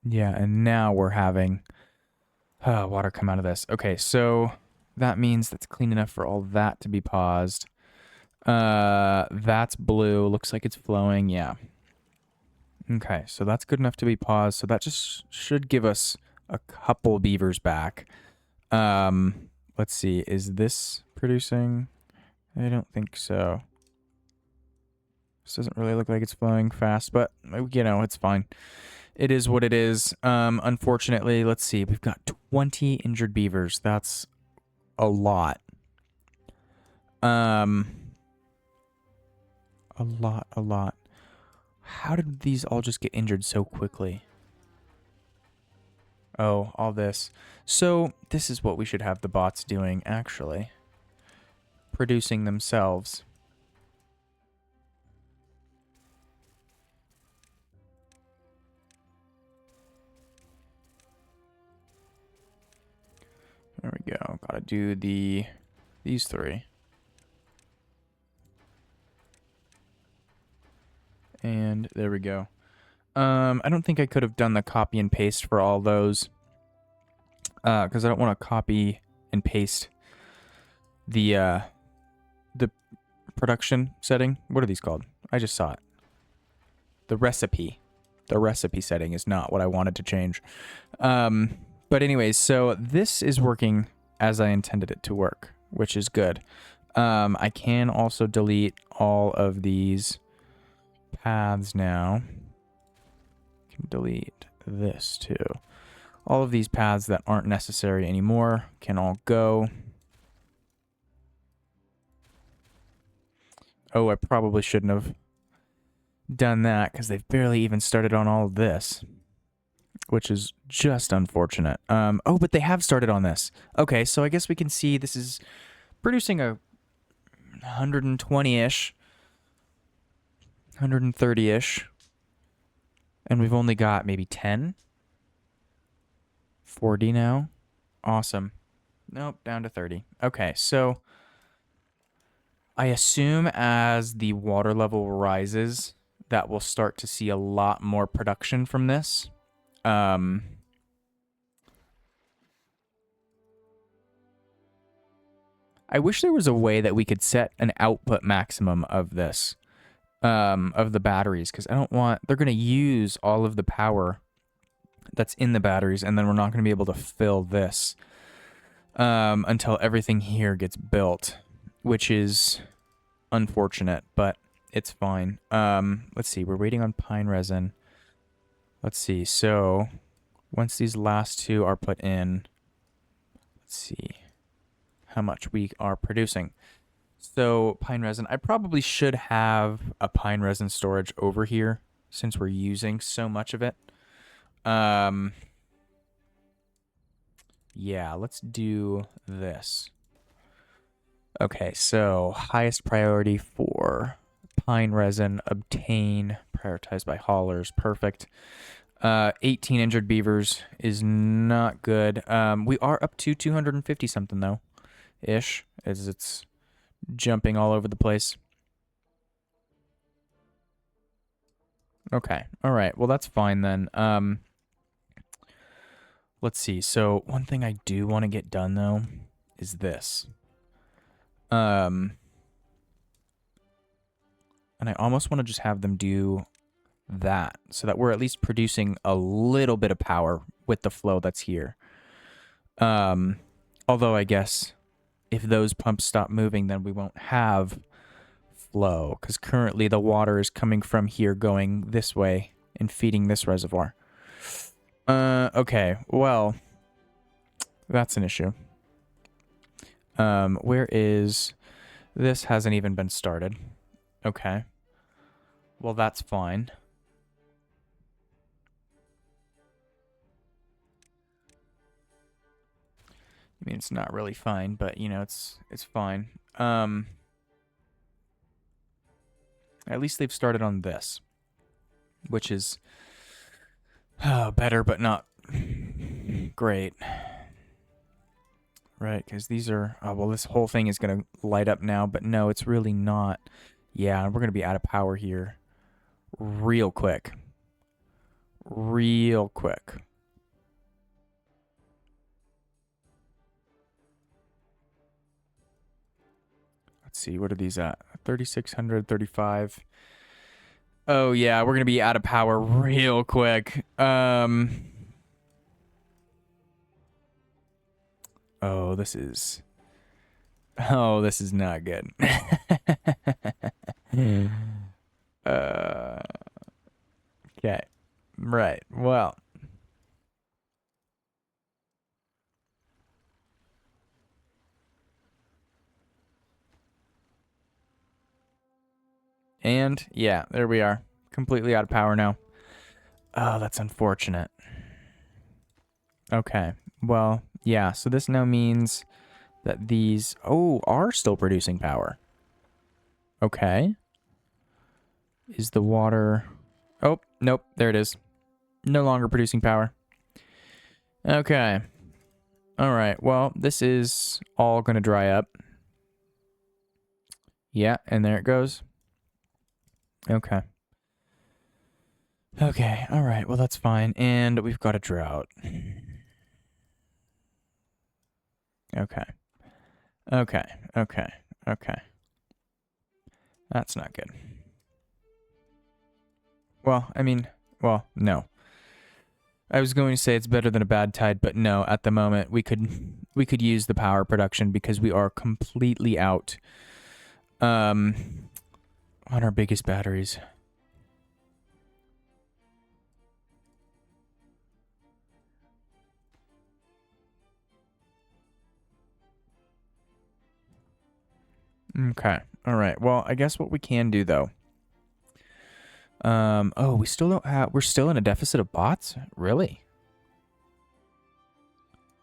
Yeah, and now we're having water come out of this. Okay, so that means that's clean enough for all that to be paused. That's blue. Looks like it's flowing. Yeah. Okay, so that's good enough to be paused. So that just should give us a couple beavers back. Let's see. Is this producing? I don't think so. This doesn't really look like it's flowing fast, but, you know, it's fine. It is what it is. Unfortunately, let's see. We've got 20 injured beavers. That's a lot. A lot. How did these all just get injured so quickly? Oh, all this. So this is what we should have the bots doing, actually. Producing themselves. There we go. Gotta do these three. And there we go. I don't think I could have done the copy and paste for all those. Because I don't want to copy and paste the production setting. What are these called? I just saw it. The recipe. The recipe setting is not what I wanted to change. But anyways, so this is working as I intended it to work, which is good. I can also delete all of these paths now. Can delete this too. All of these paths that aren't necessary anymore can all go. Oh, I probably shouldn't have done that because they've barely even started on all of this, which is just unfortunate. Oh, but they have started on this. Okay, so I guess we can see this is producing a 120-ish, 130-ish, and we've only got maybe 10, 40 now. Awesome. Nope, down to 30. Okay, so I assume as the water level rises, that we'll start to see a lot more production from this. I wish there was a way that we could set an output maximum of this, of the batteries, because I don't want... They're going to use all of the power that's in the batteries, and then we're not going to be able to fill this until everything here gets built, which is unfortunate, but it's fine. Let's see. We're waiting on pine resin. Let's see. So once these last two are put in, let's see how much we are producing. So pine resin, I probably should have a pine resin storage over here since we're using so much of it. Yeah, let's do this. Okay, so highest priority for pine resin, obtain, prioritized by haulers, perfect. 18 injured beavers is not good. We are up to 250 something though, ish, as it's jumping all over the place. Okay, all right, well that's fine then. Let's see, so one thing I do want to get done though is this. And I almost want to just have them do that so that we're at least producing a little bit of power with the flow that's here. Although I guess if those pumps stop moving, then we won't have flow because currently the water is coming from here going this way and feeding this reservoir. Okay, well, that's an issue. Where is... This hasn't even been started. Okay. Well, that's fine. I mean, it's not really fine, but, you know, it's fine. At least they've started on this, which is better, but not great. Right, because these are... Oh, well, this whole thing is going to light up now, but no, it's really not. Yeah, we're going to be out of power here real quick. Real quick. Let's see, what are these at? 3,600, 35. Oh, yeah, we're going to be out of power real quick. Oh, this is... Oh, this is not good. Okay. Right. Well. And, yeah, there we are. Completely out of power now. Oh, that's unfortunate. Okay. Well, yeah, so this now means that these, are still producing power. Okay. Is the water... Oh, nope, there it is. No longer producing power. Okay. All right, well, this is all going to dry up. Yeah, and there it goes. Okay. Okay, all right, well, that's fine. And we've got a drought. Okay. Okay, okay, okay. That's not good. Well, I mean, well, no. I was going to say it's better than a bad tide, but no, at the moment we could use the power production because we are completely out on our biggest batteries. Okay. All right. Well, I guess what we can do though. We still don't have, we're still in a deficit of bots? Really?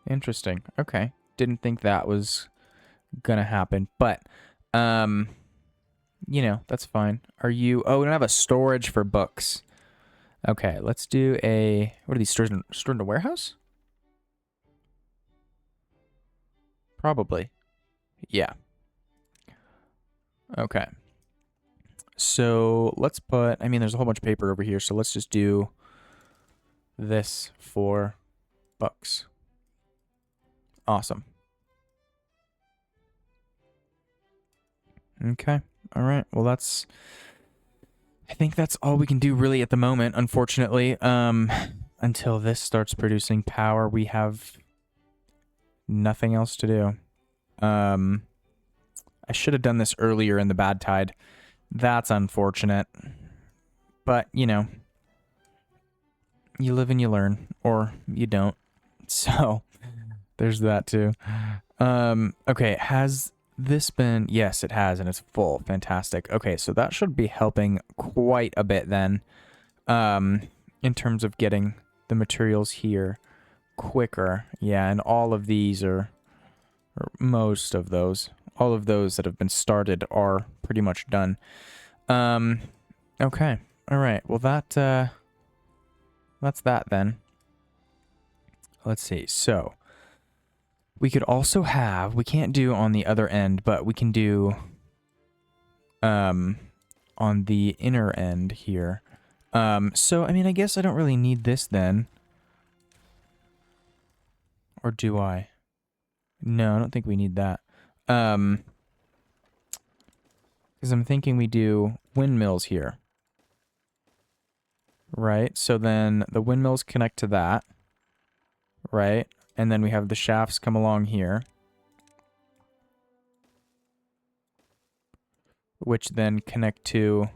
Interesting. Okay. Didn't think that was gonna happen, but you know, that's fine. Are you, we don't have a storage for books. Okay, let's do a, what are these, stored in a warehouse? Probably. Yeah. Okay. So let's put, I mean, there's a whole bunch of paper over here, so let's just do this for books. Awesome. Okay. All right. Well, I think that's all we can do really at the moment, unfortunately. Until this starts producing power, we have nothing else to do. I should have done this earlier in the bad tide. That's unfortunate. But, you know, you live and you learn, or you don't. So, there's that too. Okay, has this been... Yes, it has, and it's full. Fantastic. Okay, so that should be helping quite a bit then. In terms of getting the materials here quicker. Yeah, and all of these are... Or most of those. All of those that have been started are pretty much done. Okay. All right. Well, that's that then. Let's see. So, we could also have, we can't do on the other end, but we can do on the inner end here. So, I mean, I guess I don't really need this then. Or do I? No, I don't think we need that. Because I'm thinking we do windmills here. Right? So then the windmills connect to that. Right? And then we have the shafts come along here. Which then connect to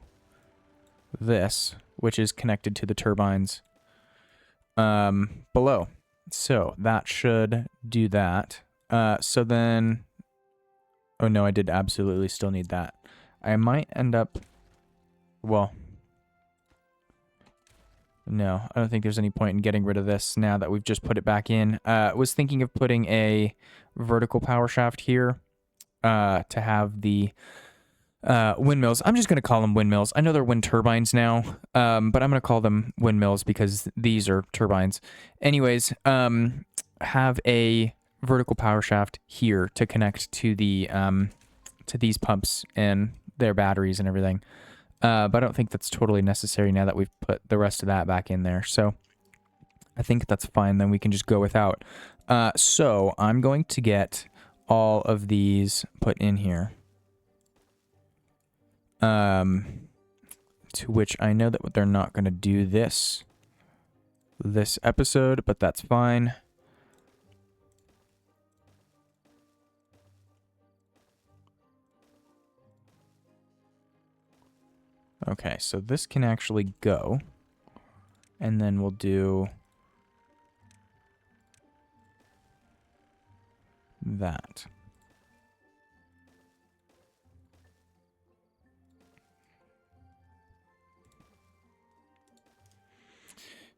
this, which is connected to the turbines below. So that should do that. So then... Oh no, I did absolutely still need that. I might end up... Well... No, I don't think there's any point in getting rid of this now that we've just put it back in. I was thinking of putting a vertical power shaft here to have the windmills. I'm just going to call them windmills. I know they're wind turbines now, but I'm going to call them windmills because these are turbines. Anyways, have a vertical power shaft here to connect to the to these pumps and their batteries and everything. But I don't think that's totally necessary now that we've put the rest of that back in there. So I think that's fine. Then we can just go without. So I'm going to get all of these put in here. To which I know that they're not going to do this episode, but that's fine. Okay, so this can actually go. And then we'll do that.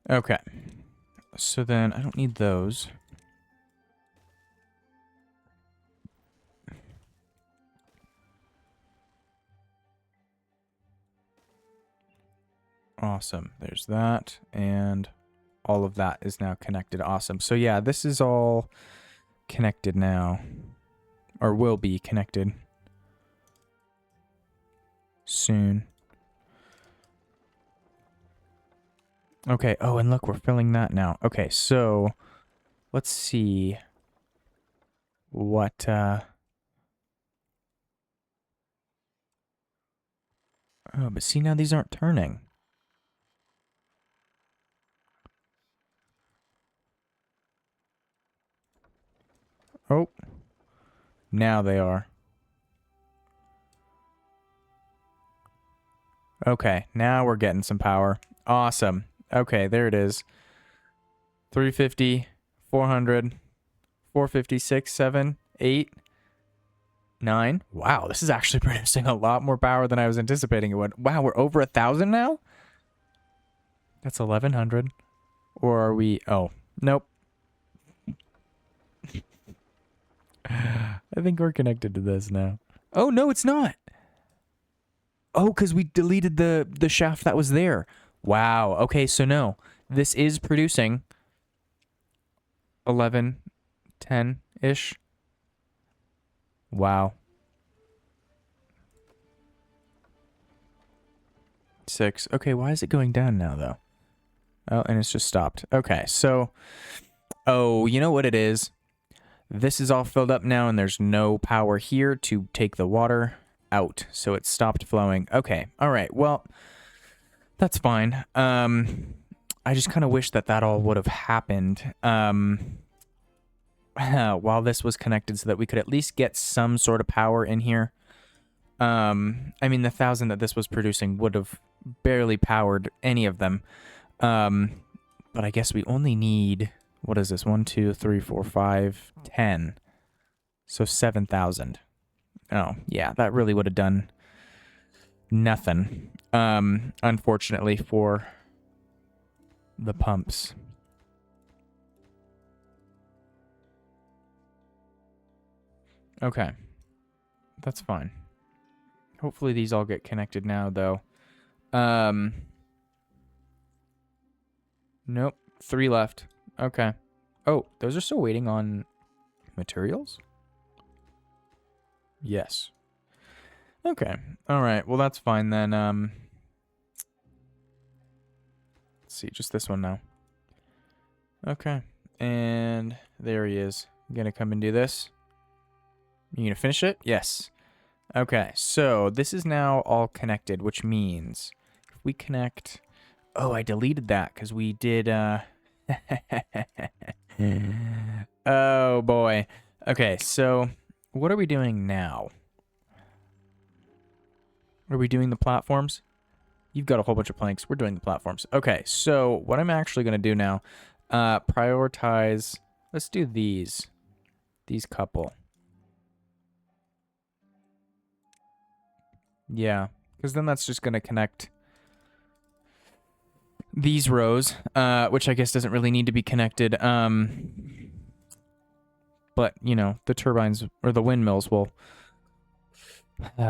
Okay. So then I don't need those. Awesome. There's that. And all of that is now connected. Awesome. So yeah, this is all connected now. Or will be connected soon. Okay. Oh, and look, we're filling that now. Okay, so let's see what oh, but see, now these aren't turning. Oh, now they are. Okay, now we're getting some power. Awesome. Okay, there it is. 350, 400, 456, 7, 8, 9. Wow, this is actually producing a lot more power than I was anticipating it would. Wow, we're over 1,000 now? That's 1,100. Or are we... Oh, nope. I think we're connected to this now. Oh, no, it's not. Oh, because we deleted the shaft that was there. Wow. Okay, so no. This is producing 11, 10-ish. Wow. 6. Okay, why is it going down now, though? Oh, and it's just stopped. Okay, so... Oh, you know what it is? This is all filled up now, and there's no power here to take the water out. So it stopped flowing. Okay, all right, well, that's fine. I just kind of wish that all would have happened while this was connected so that we could at least get some sort of power in here. I mean, the 1,000 that this was producing would have barely powered any of them. But I guess we only need... What is this? 1, 2, 3, 4, 5, 10. So 7,000. Oh, yeah, that really would have done nothing. Unfortunately for the pumps. Okay. That's fine. Hopefully these all get connected now, though. Nope. 3 left. Okay. Oh, those are still waiting on materials? Yes. Okay. All right. Well, that's fine then. Let's see. Just this one now. Okay. And there he is. I'm gonna come and do this. You gonna finish it? Yes. Okay. So this is now all connected, which means if we connect... Oh, I deleted that because we did... Oh, boy. Okay, so what are we doing now? Are we doing the platforms? You've got a whole bunch of planks. We're doing the platforms. Okay, so what I'm actually going to do now, prioritize... Let's do these. These couple. Yeah, because then that's just going to connect... these rows, which I guess doesn't really need to be connected. But, you know, the turbines or the windmills will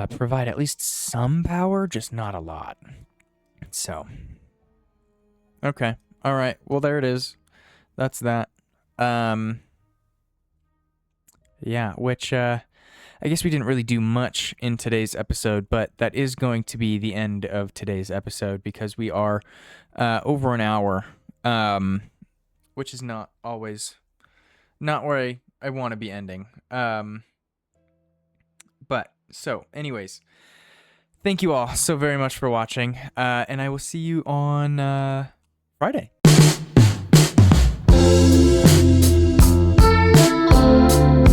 provide at least some power, just not a lot. So, okay. All right. Well, there it is. That's that. Yeah, which I guess we didn't really do much in today's episode, but that is going to be the end of today's episode because we are over an hour, which is not always not where I want to be ending. But so anyways, thank you all so very much for watching, and I will see you on Friday.